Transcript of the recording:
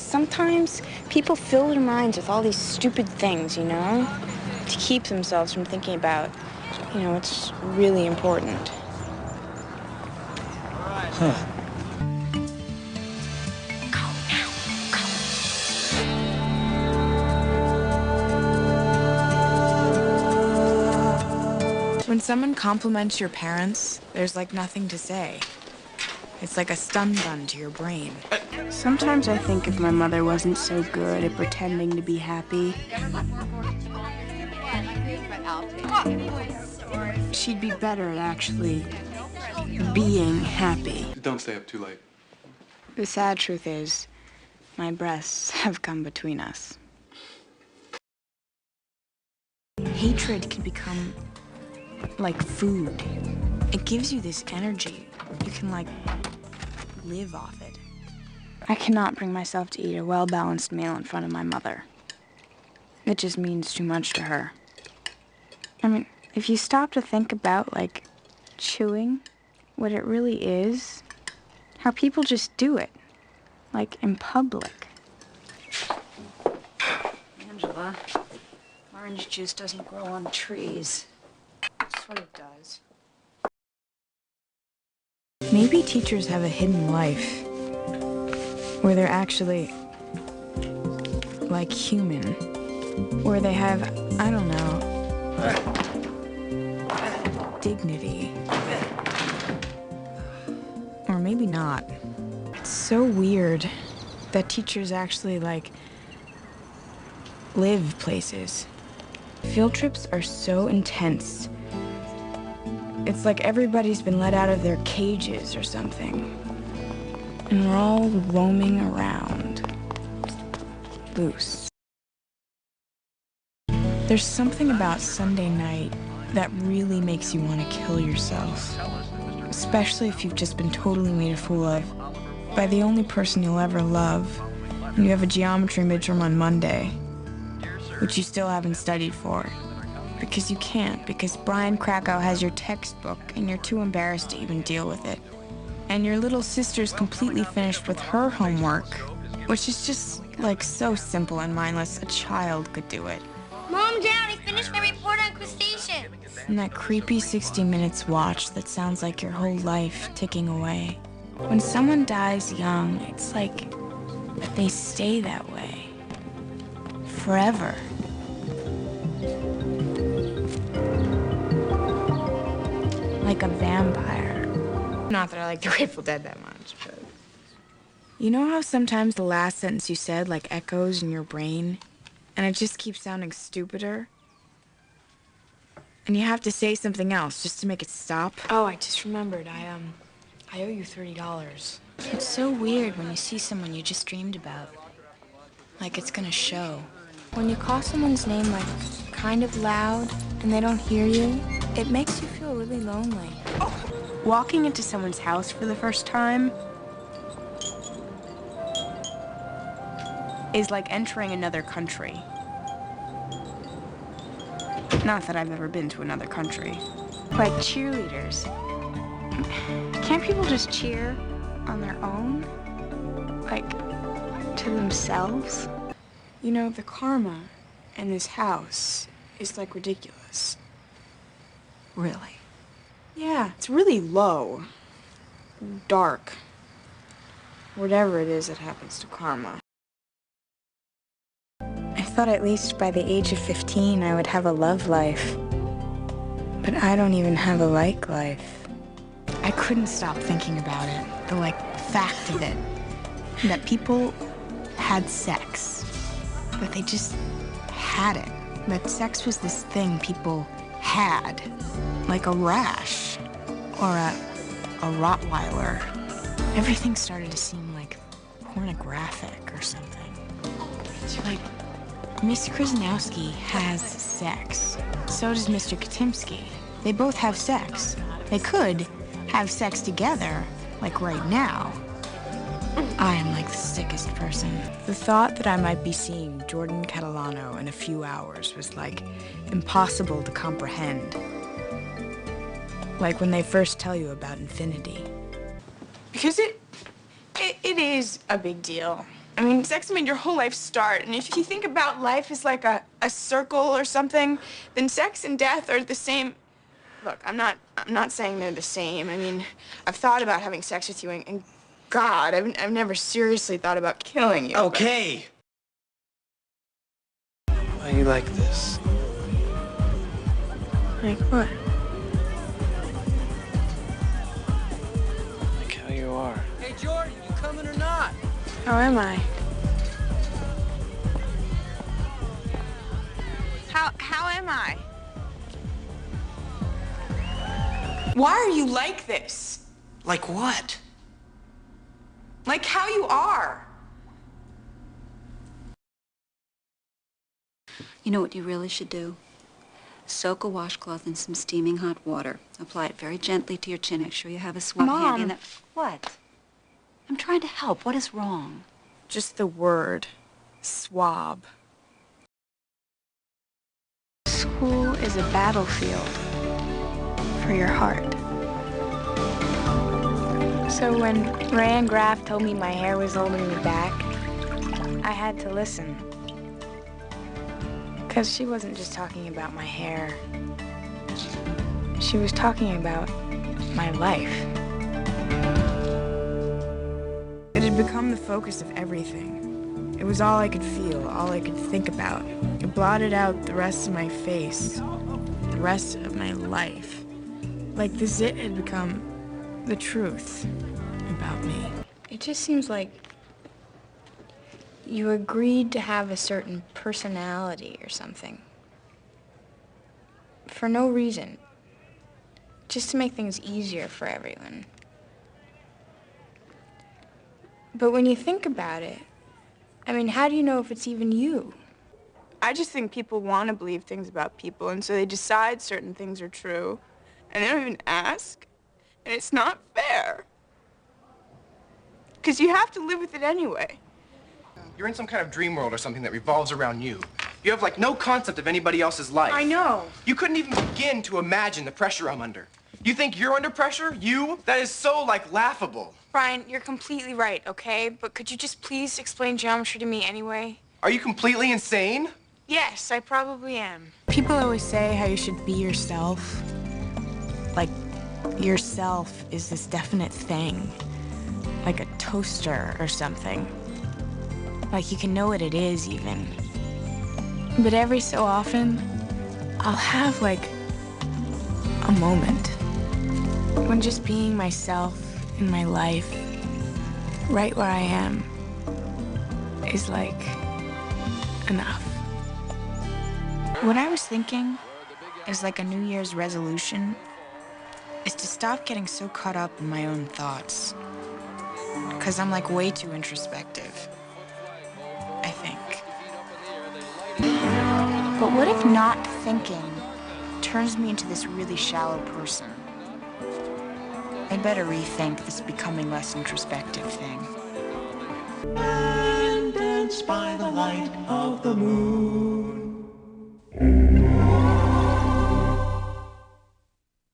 Sometimes people fill their minds with all these stupid things, you know, to keep themselves from thinking about, what's really important. Huh. When someone compliments your parents, there's like nothing to say. It's like a stun gun to your brain. Sometimes I think if my mother wasn't so good at pretending to be happy, she'd be better at actually being happy. Don't stay up too late. The sad truth is, my breasts have come between us. Hatred can become like food. It gives you this energy. You can, live off it. I cannot bring myself to eat a well-balanced meal in front of my mother. It just means too much to her. I mean, if you stop to think about, chewing, what it really is, how people just do it, in public. Angela, orange juice doesn't grow on trees. It sort of does. Maybe teachers have a hidden life where they're actually, human. Where they have, I don't know, dignity. Or maybe not. It's so weird that teachers actually, live places. Field trips are so intense. It's like everybody's been let out of their cages or something. And we're all roaming around, loose. There's something about Sunday night that really makes you want to kill yourself. Especially if you've just been totally made a fool of by the only person you'll ever love, and you have a geometry midterm on Monday, which you still haven't studied for. Because you can't, because Brian Krakow has your textbook, and you're too embarrassed to even deal with it. And your little sister's completely finished with her homework, which is just, so simple and mindless. A child could do it. Mom, Dad, I finished my report on crustaceans. And that creepy 60 Minutes watch that sounds like your whole life ticking away. When someone dies young, it's like they stay that way. Forever. Like a vampire. Not that I like the Grateful Dead that much, but... You know how sometimes the last sentence you said, echoes in your brain? And it just keeps sounding stupider? And you have to say something else just to make it stop? Oh, I just remembered. I owe you $30. It's so weird when you see someone you just dreamed about. Like it's gonna show. When you call someone's name, kind of loud, and they don't hear you, it makes you feel really lonely. Walking into someone's house for the first time is like entering another country. Not that I've ever been to another country. Like cheerleaders. Can't people just cheer on their own? To themselves? You know, the karma in this house is, ridiculous. Really? Yeah, it's really low. Dark. Whatever it is that happens to karma. I thought at least by the age of 15 I would have a love life. But I don't even have a like life. I couldn't stop thinking about it. The, fact of it. That people had sex. That they just had it. That sex was this thing people had. Like a rash. Or a Rottweiler. Everything started to seem pornographic or something. Miss Krasnowski has sex. So does Mr. Katimsky. They both have sex. They could have sex together, right now. I am the sickest person. The thought that I might be seeing Jordan Catalano in a few hours was impossible to comprehend. When they first tell you about infinity. Because it is a big deal. I mean, sex made your whole life start, and if you think about life as like a circle or something, then sex and death are the same. Look, I'm not saying they're the same. I mean, I've thought about having sex with you, and God, I've never seriously thought about killing you. Okay. Why you like this? Like what? Like how you are. Hey, Jordan, you coming or not? How am I? How am I? Why are you like this? Like what? Like how you are. You know what you really should do? Soak a washcloth in some steaming hot water. Apply it very gently to your chin. Make sure you have a swab Mom. handy. And what? I'm trying to help. What is wrong? Just the word, swab. School is a battlefield for your heart. So when Rand Graff told me my hair was holding me back, I had to listen. Because she wasn't just talking about my hair. She was talking about my life. It had become the focus of everything. It was all I could feel, all I could think about. It blotted out the rest of my face, the rest of my life. Like the zit had become the truth about me. It just seems like you agreed to have a certain personality or something. For no reason. Just to make things easier for everyone. But when you think about it, I mean, how do you know if it's even you? I just think people want to believe things about people, and so they decide certain things are true, and they don't even ask, and it's not fair. Because you have to live with it anyway. You're in some kind of dream world or something that revolves around you. You have, like, no concept of anybody else's life. I know. You couldn't even begin to imagine the pressure I'm under. You think you're under pressure? You? That is so, like, laughable. Brian, you're completely right, okay? But could you just please explain geometry to me anyway? Are you completely insane? Yes, I probably am. People always say how you should be yourself. Like, yourself is this definite thing. Like a toaster or something. Like you can know what it is, even. But every so often, I'll have, like, a moment when just being myself in my life, right where I am, is, like, enough. What I was thinking is like a New Year's resolution is to stop getting so caught up in my own thoughts. Because I'm, like, way too introspective, I think. But what if not thinking turns me into this really shallow person? I'd better rethink this becoming less introspective thing. And dance by the light of the moon.